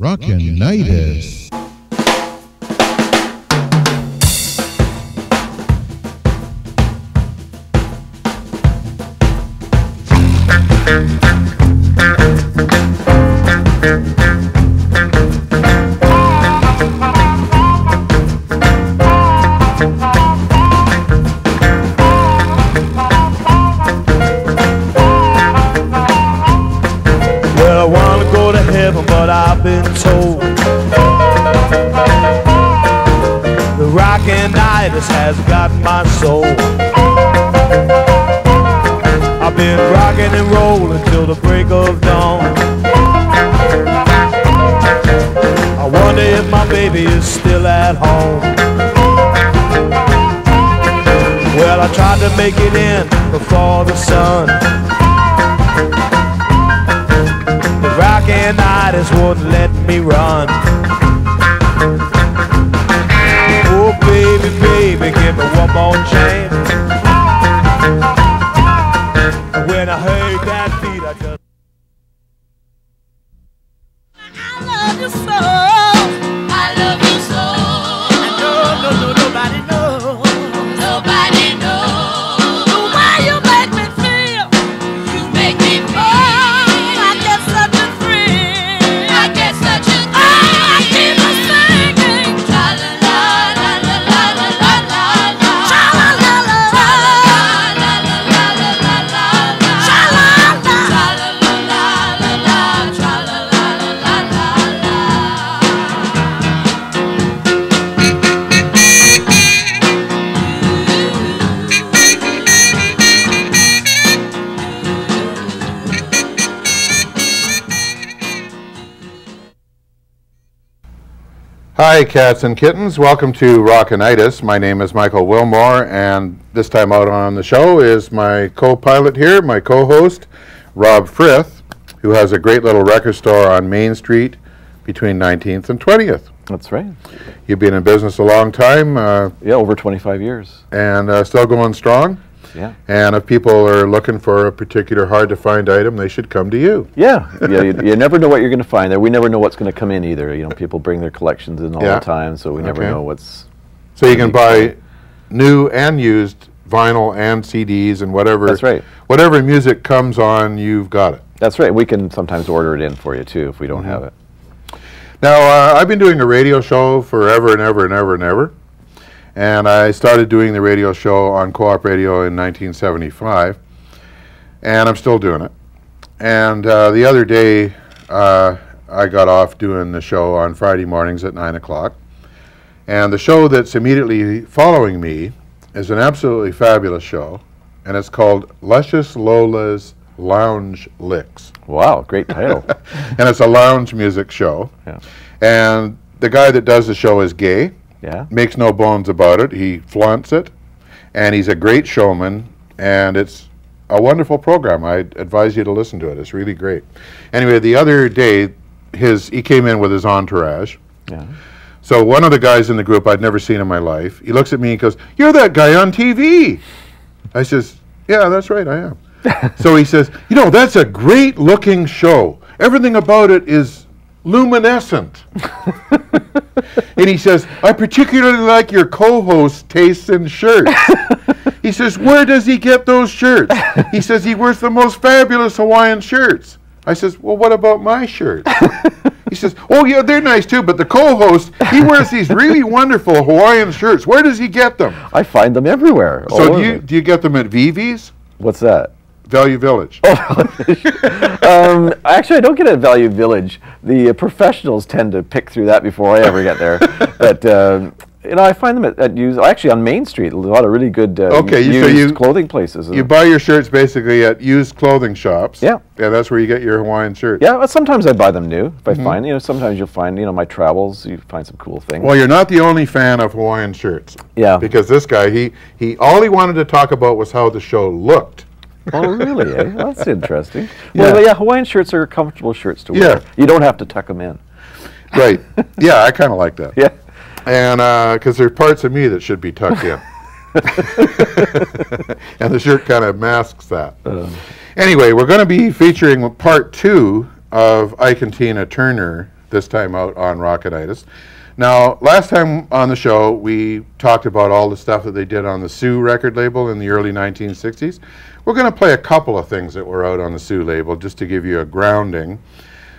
Rockinitis. But I've been told the Rockinitis has got my soul. I've been rocking and rolling till the break of dawn. I wonder if my baby is still at home. Well, I tried to make it in before the sun. Rockinitis wouldn't let me run. Oh baby, baby, give me one more chance. When I heard that beat, I just I love you so. I love you so. No, nobody knows. Nobody knows the way you make me feel. You make me feel. Hi cats and kittens, welcome to Rockinitis. My name is Michael Willmore, and this time out on the show is my co-pilot here, my co-host, Rob Frith, who has a great little record store on Main Street between 19th and 20th. That's right. You've been in business a long time. Yeah, over 25 years. And still going strong? Yeah. And if people are looking for a particular hard-to-find item, they should come to you. Yeah, you never know what you're going to find there. We never know what's going to come in either. You know, people bring their collections in all the time, so we never know what's... So you can buy new and used vinyl and CDs and whatever. That's right. Whatever music comes on, you've got it. That's right. We can sometimes order it in for you, too, if we don't have it. Now, I've been doing a radio show forever and ever and ever and ever. And I started doing the radio show on Co-op Radio in 1975, and I'm still doing it. And the other day, I got off doing the show on Friday mornings at 9 o'clock. And the show that's immediately following me is an absolutely fabulous show, and it's called Luscious Lola's Lounge Licks. Wow, great title. And it's a lounge music show. Yeah. And the guy that does the show is gay. Yeah. Makes no bones about it. He flaunts it, and he's a great showman, and it's a wonderful program. I advise you to listen to it. It's really great. Anyway, the other day, he came in with his entourage. Yeah. So one of the guys in the group I'd never seen in my life, he looks at me and goes, "You're that guy on TV." I says, "Yeah, that's right, I am." So he says, "You know, that's a great looking show. Everything about it is luminescent." And he says, "I particularly like your co-host tastes in shirts." He says, "Where does he get those shirts?" He says, "He wears the most fabulous Hawaiian shirts." I says, "Well, what about my shirts?" He says, "Oh yeah, they're nice too, but the co-host, he wears these really wonderful Hawaiian shirts. Where does he get them?" I find them everywhere. So do you get them at Vivi's? What's that? Value Village. Oh, actually, I don't get it at Value Village. The professionals tend to pick through that before I ever get there. But you know, I find them at actually on Main Street. A lot of really good used clothing places. You buy your shirts basically at used clothing shops. Yeah. Yeah, that's where you get your Hawaiian shirts. Yeah, well, sometimes I buy them new. If I find, you know, sometimes you'll find, you know, my travels, you find some cool things. Well, you're not the only fan of Hawaiian shirts. Yeah. Because this guy, all he wanted to talk about was how the show looked. Oh, really? Eh? Well, that's interesting. Yeah. Well, yeah, Hawaiian shirts are comfortable shirts to wear. Yeah. You don't have to tuck them in. Right. Yeah, I kind of like that. Yeah. And because there's parts of me that should be tucked in. And the shirt kind of masks that. Anyway, we're going to be featuring part 2 of Ike and Tina Turner, this time out on Rockinitis. Now, last time on the show, we talked about all the stuff that they did on the Sue record label in the early 1960s. We're going to play a couple of things that were out on the Sue label just to give you a grounding.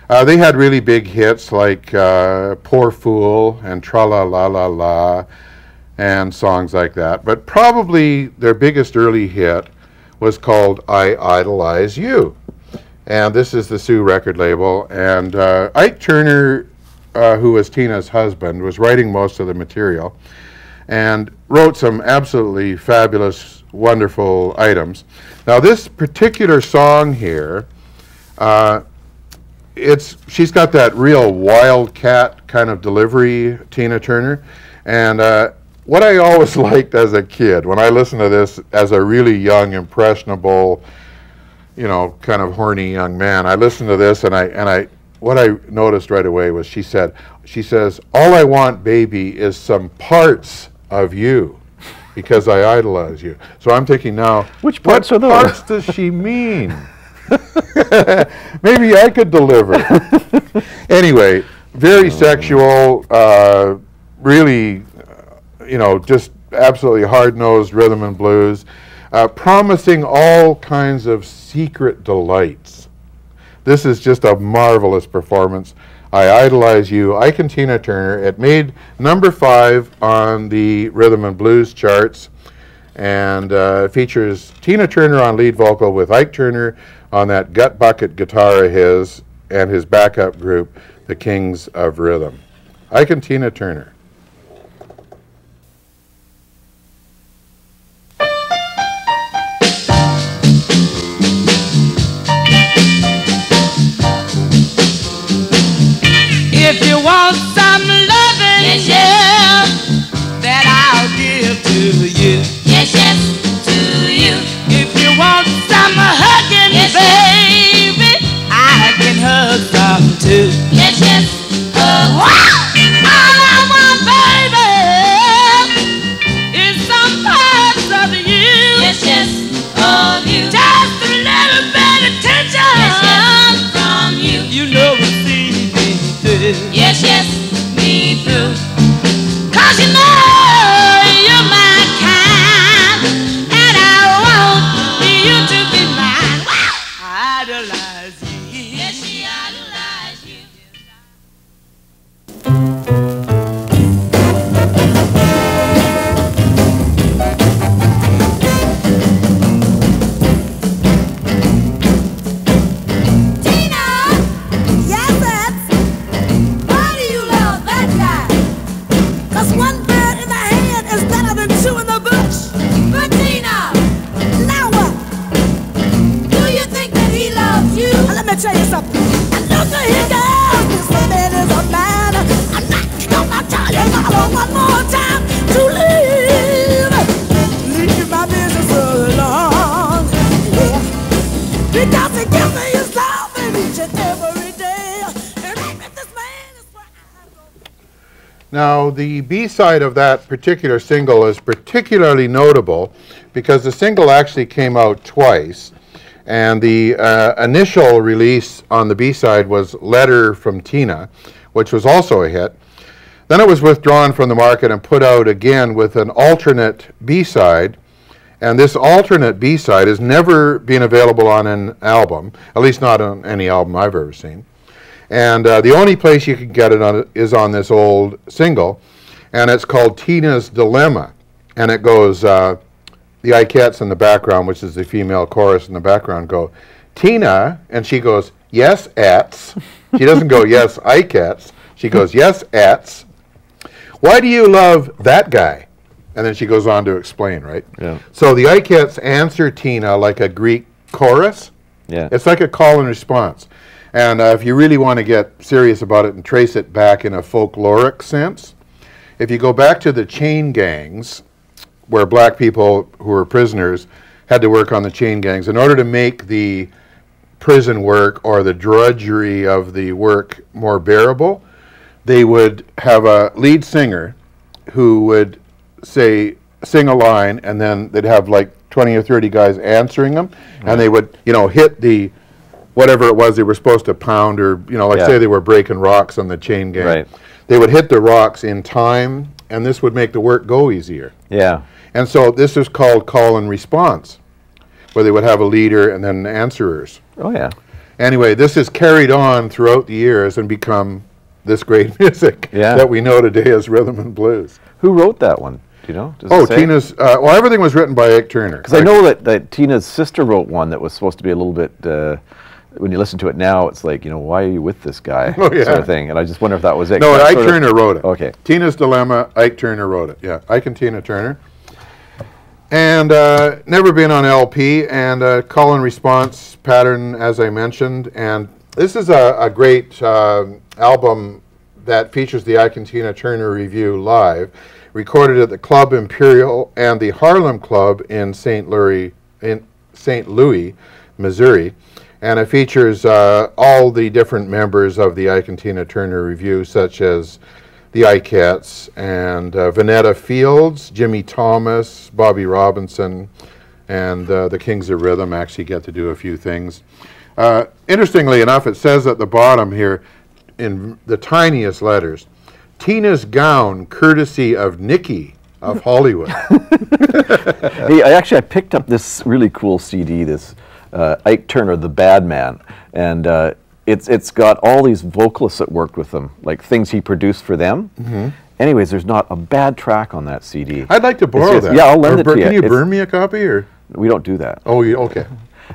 They had really big hits like Poor Fool and Tra-La-La-La-La and songs like that. But probably their biggest early hit was called I Idolize You. And this is the Sue record label. And Ike Turner, who was Tina's husband, was writing most of the material and wrote some absolutely fabulous, wonderful items. Now this particular song here, she's got that real wildcat kind of delivery, Tina Turner. And what I always liked as a kid, when I listened to this as a really young, impressionable, you know, kind of horny young man, I listened to this and what I noticed right away was she says, all I want, baby, is some parts of you because I idolize you. So I'm thinking now, which parts are those? What parts does she mean? Maybe I could deliver. Anyway, very sexual, really, you know, just absolutely hard-nosed rhythm and blues, promising all kinds of secret delights. This is just a marvelous performance. I Idolize You, Ike and Tina Turner. It made #5 on the rhythm and blues charts, and features Tina Turner on lead vocal with Ike Turner on that gut bucket guitar of his and his backup group, the Kings of Rhythm. Ike and Tina Turner. If you want some loving, yes, yes, that I'll give to you. Yes, yes, to you. If you want some hugging, yes, baby, I can hug some too. Yes, yes, all I want, baby, is some parts of you. Yes, yes, of you. Just a little bit of attention, yes, yes, from you. You know it's yes, yes, me through. 'Cause you know you're my kind, and I want you to be mine. I idolize you. Yes, she idolize you. Tell you something. Look here, girl, this man is a man. I'm not gonna tell you about one more time to leave. Leave my business alone. Yeah. Because he gives me his love each and every day. And I met this man is where I go. Now, the B-side of that particular single is particularly notable because the single actually came out twice. And the initial release on the B-side was Letter from Tina, which was also a hit. Then it was withdrawn from the market and put out again with an alternate B-side. And this alternate B-side has never been available on an album, at least not on any album I've ever seen. And the only place you can get it on is on this old single, and it's called Tina's Dilemma. And it goes... the Ikettes in the background, which is the female chorus in the background, go, Tina, and she goes, yes, ets. She doesn't go, yes, Ikettes. She goes, yes, ets. Why do you love that guy? And then she goes on to explain, right? Yeah. So the Ikettes answer Tina like a Greek chorus. Yeah. It's like a call and response. And if you really want to get serious about it and trace it back in a folkloric sense, if you go back to the chain gangs, where black people who were prisoners had to work on the chain gangs. In order to make the prison work or the drudgery of the work more bearable, they would have a lead singer who would sing a line, and then they'd have like 20 or 30 guys answering them, and they would, you know, hit the whatever it was they were supposed to pound, or like say they were breaking rocks on the chain gang. Right. They would hit the rocks in time, and this would make the work go easier. Yeah. And so this is called call and response, where they would have a leader and then answerers. Oh yeah. Anyway, this is carried on throughout the years and become this great music that we know today as rhythm and blues. Who wrote that one? Do you know? Does it say? Tina's. Well, everything was written by Ike Turner. Because I know that Tina's sister wrote one that was supposed to be a little bit. When you listen to it now, it's like, why are you with this guy? Sort of thing. And I just wonder if that was it. No, Ike Turner wrote it. Okay. Tina's Dilemma, Ike Turner wrote it. Yeah, Ike and Tina Turner. And never been on LP, and call and response pattern, as I mentioned. And this is a great album that features the Ike and Tina Turner Review live, recorded at the Club Imperial and the Harlem Club in St. Louis, Missouri. And it features all the different members of the Ike and Tina Turner Review, such as the Ikeettes and Vanetta Fields, Jimmy Thomas, Bobby Robinson, and the Kings of Rhythm actually get to do a few things. Interestingly enough, it says at the bottom here, in the tiniest letters, Tina's gown, courtesy of Nikki of Hollywood. Hey, I picked up this really cool CD, this Ike Turner, The Bad Man, and it's got all these vocalists that worked with him, like things he produced for them. Mm-hmm. Anyways, there's not a bad track on that CD. I'd like to borrow that. Yeah, I'll lend it to you. Can you burn me a copy, or? We don't do that. Oh, okay.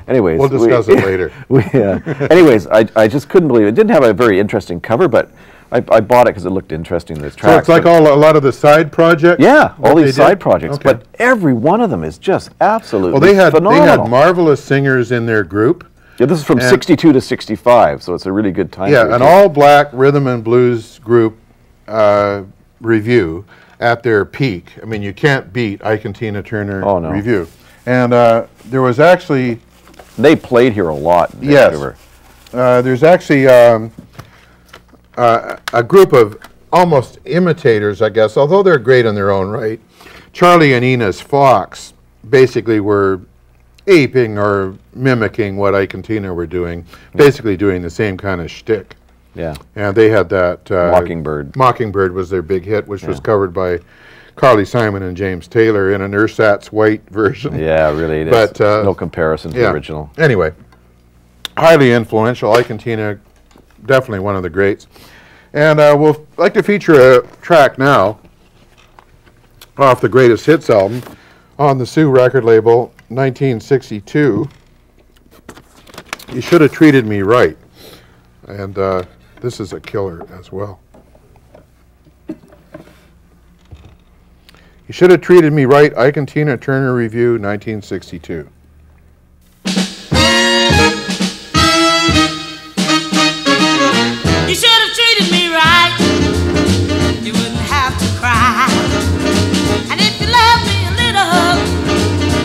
Anyways, we'll discuss it later. Anyways, I just couldn't believe it. It didn't have a very interesting cover, but I bought it because it looked interesting, this track. So it's like a lot of the side projects? Yeah, all these side projects. Okay. But every one of them is just absolutely phenomenal. They had marvelous singers in their group. Yeah, this is from 62 to 65, so it's a really good time. Yeah, an all-black rhythm and blues group review at their peak. I mean, you can't beat Ike and Tina Turner review. And there was actually... They played here a lot in Vancouver. There's actually a group of almost imitators, I guess, although they're great in their own right. Charlie and Enos Fox basically were aping or mimicking what Ike and Tina were doing, basically doing the same kind of shtick. Yeah. And they had that... Mockingbird. Mockingbird was their big hit, which was covered by Carly Simon and James Taylor in an Ersatz White version. Yeah, really, it is. But, no comparison to the original. Anyway, highly influential. Ike and Tina, definitely one of the greats. And we'll like to feature a track now off the Greatest Hits album on the Sioux record label, 1962. You Should Have Treated Me Right. And this is a killer as well. You Should Have Treated Me Right, Ike and Tina Turner Review, 1962. You should have treated me right. You wouldn't have to cry. And if you loved me a little,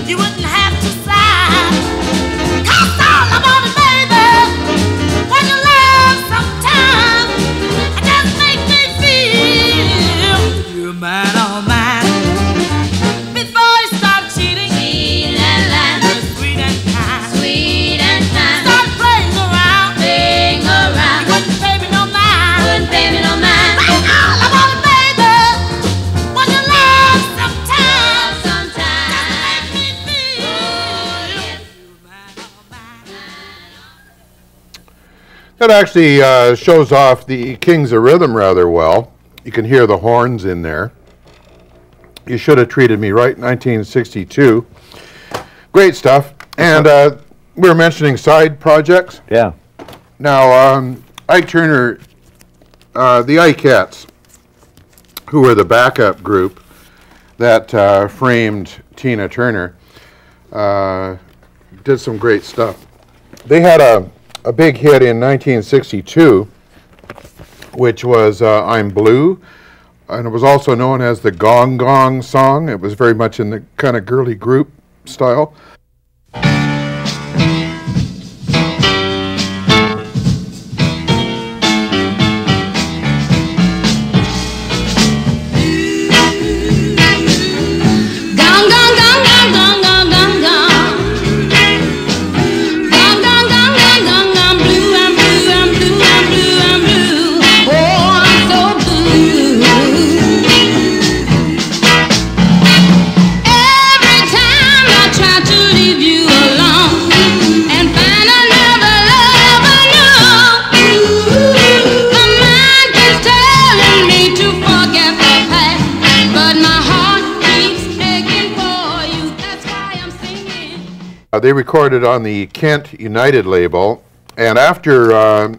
you wouldn't have to sigh. 'Cause all I want, baby, when you laugh sometimes, it just makes me feel you're mine, all mine. Before you start cheating, you're sweet and kind. Sweet and kind. Start playing around. Playing around. You wouldn't pay me no mind. Wouldn't pay me no mind. But all I want, baby, when you laugh sometimes, Sometimes. just make me feel you're mine, all mine. That actually shows off the Kings of Rhythm rather well. You can hear the horns in there. You Should Have Treated Me Right, 1962. Great stuff. And we were mentioning side projects. Yeah. Now, Ike Turner, the Ikeettes, who were the backup group that framed Tina Turner, did some great stuff. They had a big hit in 1962, which was I'm Blue, and it was also known as the Gong Gong song. It was very much in the kind of girly group style. Gong, gong, gong, gong, gong, gong, gong, gong. Gong, gong, gong, gong, gong, gong, They recorded on the Kent United label, and after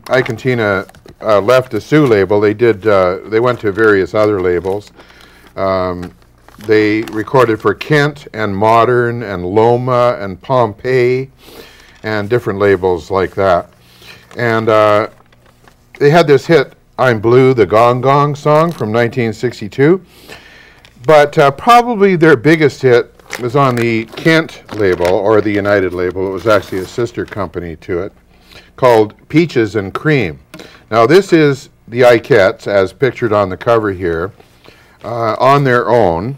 Ike and Tina left the Sioux label, they went to various other labels. They recorded for Kent and Modern and Loma and Pompeii and different labels like that. And they had this hit, I'm Blue, the Gong Gong song from 1962. But probably their biggest hit was on the Kent label, or the United label. It was actually a sister company to it, called Peaches and Cream. Now this is the Ikettes, as pictured on the cover here, on their own,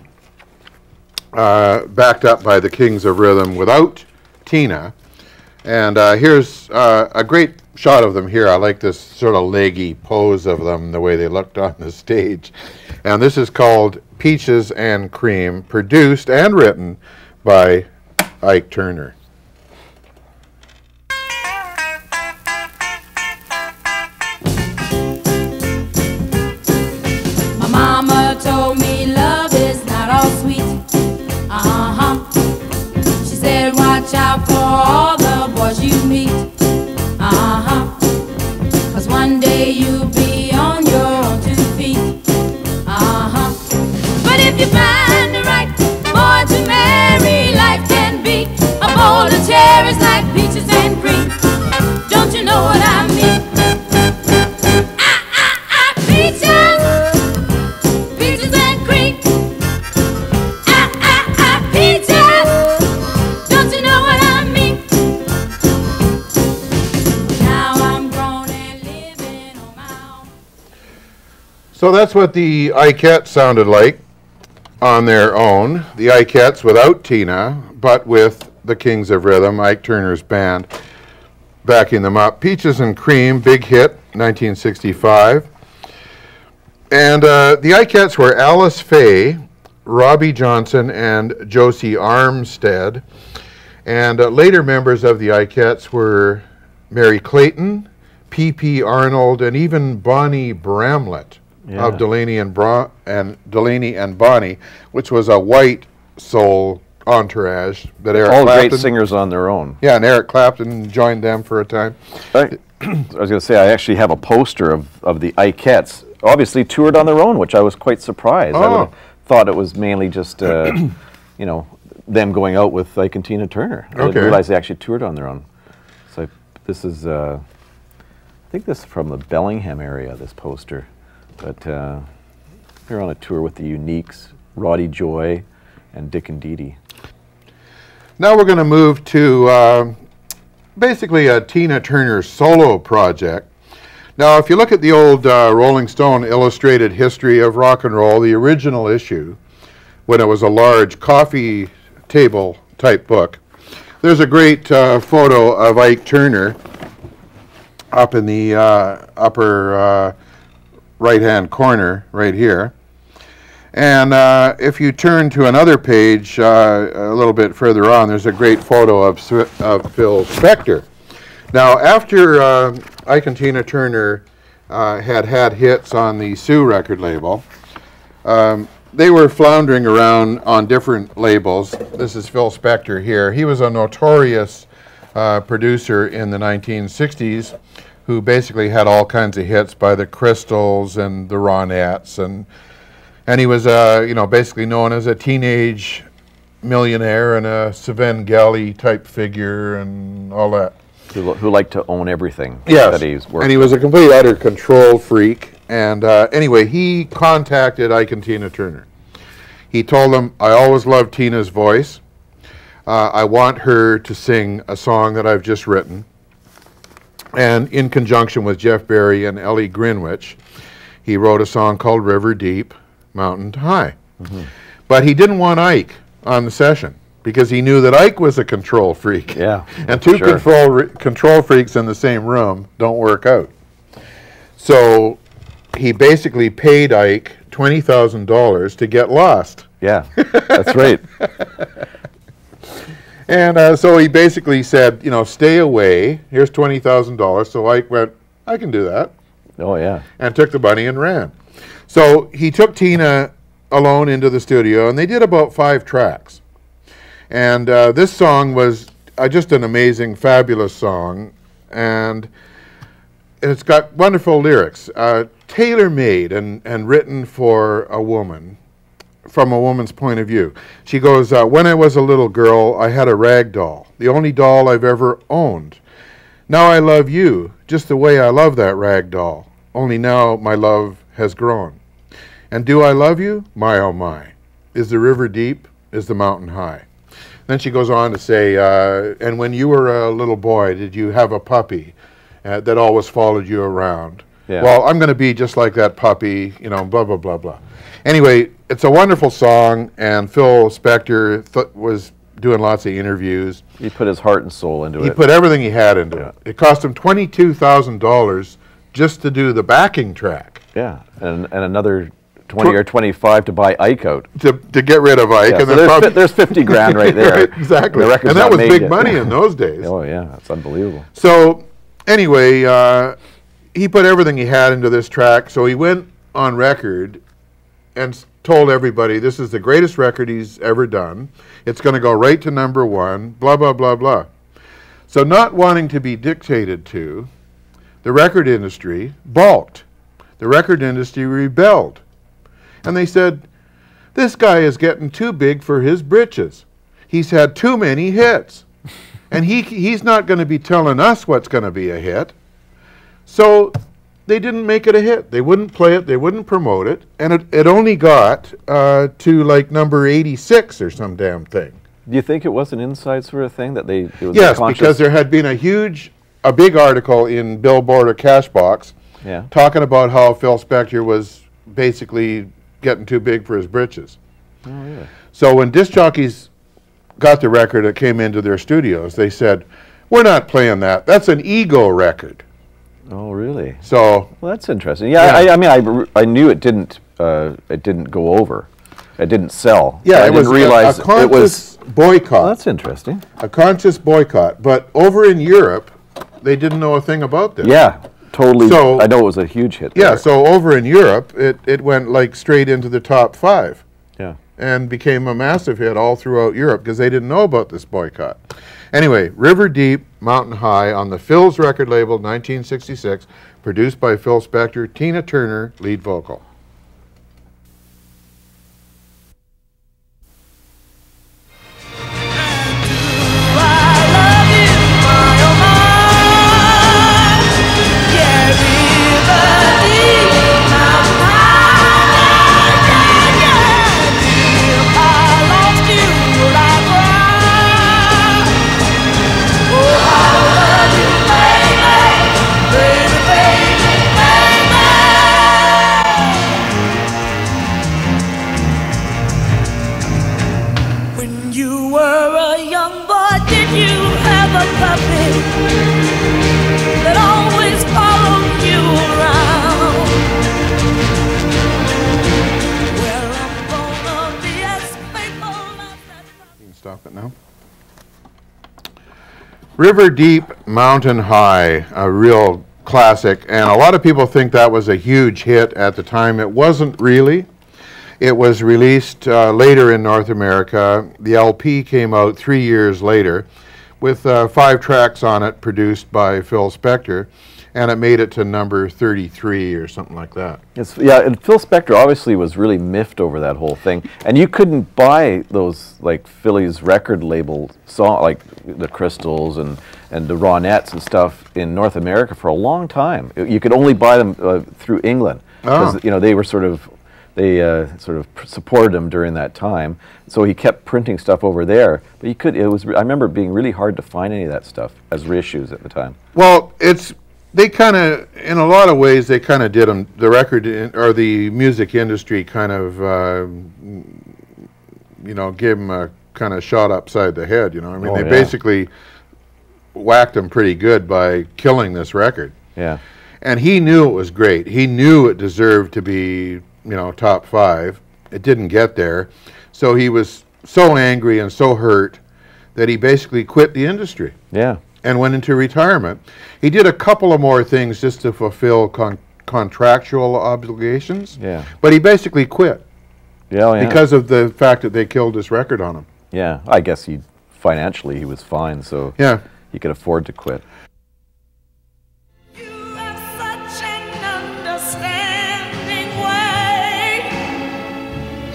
backed up by the Kings of Rhythm without Tina. And here's a great shot of them here. I like this sort of leggy pose of them, the way they looked on the stage. And this is called Peaches and Cream, produced and written by Ike Turner. My mama told me love is not all sweet. She said watch out for all the boys you meet. 'Cause one day you'll be on your own 2 feet. But if you find the right boy to marry, life can be a bowl of cherries like peaches and cream. Don't you know what I mean? Peaches, peaches and cream. Peaches, don't you know what I mean? Now I'm grown and living on my own. So that's what the Ikettes sounded like on their own. The Ikettes without Tina, but with the Kings of Rhythm, Ike Turner's band, backing them up. Peaches and Cream, big hit, 1965. And the Ikettes were Alice Faye, Robbie Johnson, and Josie Armstead. And later members of the Ikettes were Mary Clayton, P.P. Arnold, and even Bonnie Bramlett of Delaney and Bonnie, which was a white soul entourage that Eric All Clapton, great singers on their own. Yeah, and Eric Clapton joined them for a time. I was going to say, I actually have a poster of the Ikettes, obviously toured on their own, which I was quite surprised. I would have thought it was mainly just, you know, them going out with Ike and Tina Turner. I didn't realize they actually toured on their own. So this is, I think this is from the Bellingham area, this poster. But they're on a tour with the Uniques, Roddy Joy, and Dick and Dee Dee. Now we're going to move to basically a Tina Turner solo project. Now, if you look at the old Rolling Stone Illustrated History of Rock and Roll, the original issue, when it was a large coffee table type book, there's a great photo of Ike Turner up in the upper right-hand corner right here. And if you turn to another page a little bit further on, there's a great photo of Phil Spector. Now, after Ike and Tina Turner had hits on the Sioux record label, they were floundering around on different labels. This is Phil Spector here. He was a notorious producer in the 1960s who basically had all kinds of hits by the Crystals and the Ronettes, and he was, you know, basically known as a teenage millionaire and a Svengali type figure and all that. Who liked to own everything. Yes, that he's worked and he was a complete utter control freak. And anyway, he contacted Ike and Tina Turner. He told them, I always loved Tina's voice. I want her to sing a song that I've just written. And in conjunction with Jeff Berry and Ellie Greenwich, he wrote a song called River Deep, Mountain High. Mm-hmm. But he didn't want Ike on the session because he knew that Ike was a control freak. Yeah, and two control freaks in the same room don't work out. So he basically paid Ike $20,000 to get lost. Yeah, that's right. And so he basically said, you know, stay away. Here's $20,000. So Ike went, I can do that. Oh, yeah. And took the money and ran. So he took Tina alone into the studio, and they did about 5 tracks. And this song was just an amazing, fabulous song, and it's got wonderful lyrics, tailor-made and written for a woman, from a woman's point of view. She goes, when I was a little girl, I had a rag doll, the only doll I've ever owned. Now I love you, just the way I love that rag doll, only now my love has grown. And do I love you? My, oh my. Is the river deep? Is the mountain high? Then she goes on to say, and when you were a little boy, did you have a puppy that always followed you around? Yeah. Well, I'm going to be just like that puppy, you know, blah, blah, blah, blah. Anyway, it's a wonderful song, and Phil Spector was doing lots of interviews. He put his heart and soul into it. He put everything he had into it. It cost him $22,000 just to do the backing track. Yeah, and another 20 or 25 to buy Ike out. To get rid of Ike. Yeah, and so then there's 50 grand right there. Right, exactly. The record's And that not was made big yet. money in those days. Oh yeah, that's unbelievable. So anyway, he put everything he had into this track, so he went on record and told everybody this is the greatest record he's ever done. It's going to go right to #1, blah, blah, blah, blah. So not wanting to be dictated to, the record industry balked. The record industry rebelled. And they said, this guy is getting too big for his britches. He's had too many hits. And he's not going to be telling us what's going to be a hit. So they didn't make it a hit. They wouldn't play it. They wouldn't promote it. And it only got to like number 86 or some damn thing. Do you think it was an inside sort of thing that it was Yes, conscious? because there had been a big article in Billboard or Cashbox talking about how Phil Spector was basically getting too big for his britches. Oh, really? So when disc jockeys got the record that came into their studios, they said, we're not playing that. That's an ego record. Oh, really? So well, that's interesting. Yeah, I mean, I knew it didn't go over. It didn't sell. yeah, I it was didn't realize a conscious boycott. Well, that's interesting. A conscious boycott. But over in Europe, they didn't know a thing about this. Yeah, totally. So- I know it was a huge hit. Yeah, there. so over in Europe, it went like straight into the top 5 Yeah. and became a massive hit all throughout Europe because they didn't know about this boycott. Anyway, River Deep, Mountain High on the Phil's record label, 1966, produced by Phil Spector, Tina Turner, lead vocal. Stop it now. River Deep, Mountain High, a real classic, and a lot of people think that was a huge hit at the time. It wasn't really. It was released later in North America. The LP came out 3 years later with 5 tracks on it produced by Phil Spector, and it made it to number 33 or something like that. Yeah, and Phil Spector obviously was really miffed over that whole thing, and you couldn't buy those like Philly's record label song, like the Crystals and the Ronettes and stuff in North America for a long time. You could only buy them through England because you know they sort of supported him during that time. So he kept printing stuff over there, but you could. I remember it being really hard to find any of that stuff as reissues at the time. Well, they kind of, in a lot of ways, they kind of did them. The record or the music industry kind of, gave them a kind of shot upside the head. You know, I mean, they basically whacked him pretty good by killing this record. Yeah. And he knew it was great. He knew it deserved to be, top 5. It didn't get there, so he was so angry and so hurt that he basically quit the industry. Yeah. And went into retirement. He did a couple of more things just to fulfill contractual obligations. Yeah. But he basically quit. Yeah, Because of the fact that they killed this record on him. Yeah, I guess he financially he was fine, so Yeah. he could afford to quit. You have such an understanding way,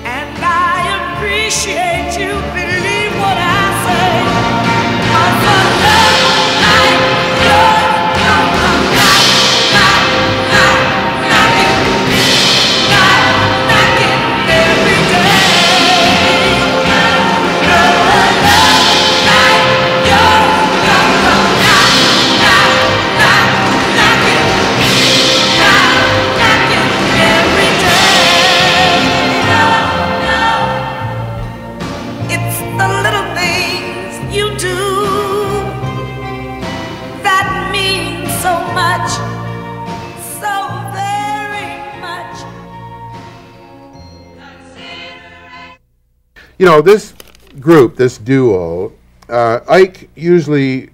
and I appreciate you. Believe what I say. For love like yours, knocking every day. Love like yours, knocking every day. It's the little things you do that mean so much, so very much. You know, this group, this duo, Ike usually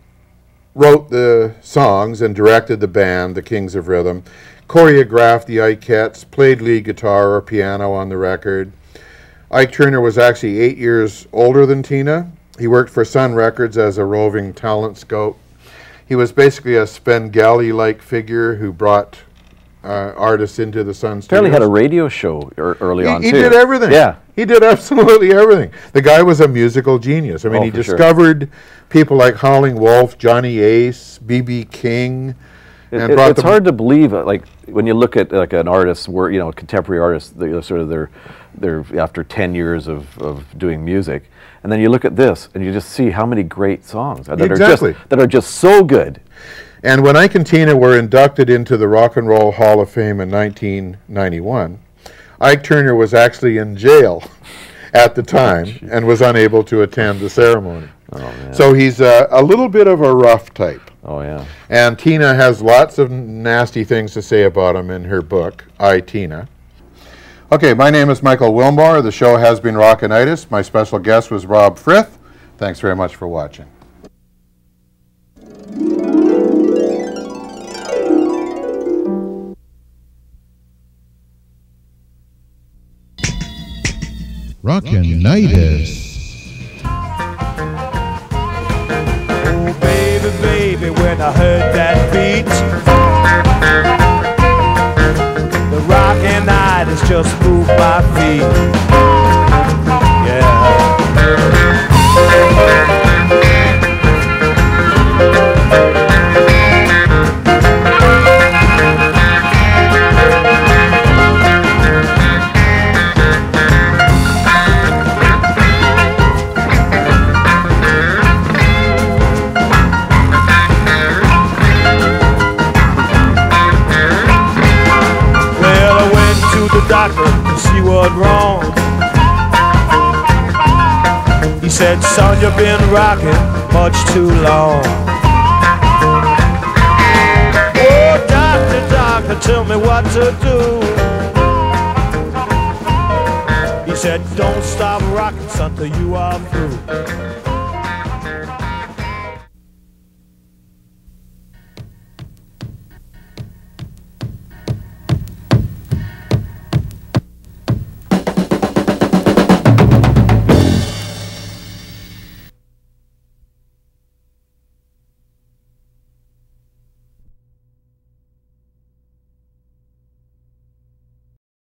wrote the songs and directed the band, the Kings of Rhythm, choreographed the Ikeettes, played lead guitar or piano on the record. Ike Turner was actually 8 years older than Tina. He worked for Sun Records as a roving talent scout. He was basically a Spengali-like figure who brought artists into the Sun Apparently studios. had a radio show early on, He too. did everything. Yeah. He did absolutely everything. The guy was a musical genius. I mean, Oh, he for sure. discovered people like Howling Wolf, Johnny Ace, B.B. King, and brought It's them. hard to believe, like, when you look at like an artist's work, you know, a contemporary artist, sort of they're after 10 years of doing music, and then you look at this and you just see how many great songs that Exactly. are just so good. And when Ike and Tina were inducted into the Rock and Roll Hall of Fame in 1991, Ike Turner was actually in jail at the time and was unable to attend the ceremony. Oh, man. So he's a little bit of a rough type. Oh, yeah. And Tina has lots of nasty things to say about him in her book, I, Tina. Okay, my name is Michael Willmore. The show has been Rockinitis. My special guest was Rob Frith. Thanks very much for watching. Rockinitis. Oh, baby, baby, when I heard that beat, the Rockinitis just moved my feet. Yeah. Doctor to see what's wrong. He said, son, you've been rocking much too long. Oh, doctor, doctor, tell me what to do. He said, don't stop rocking, son, till you are through.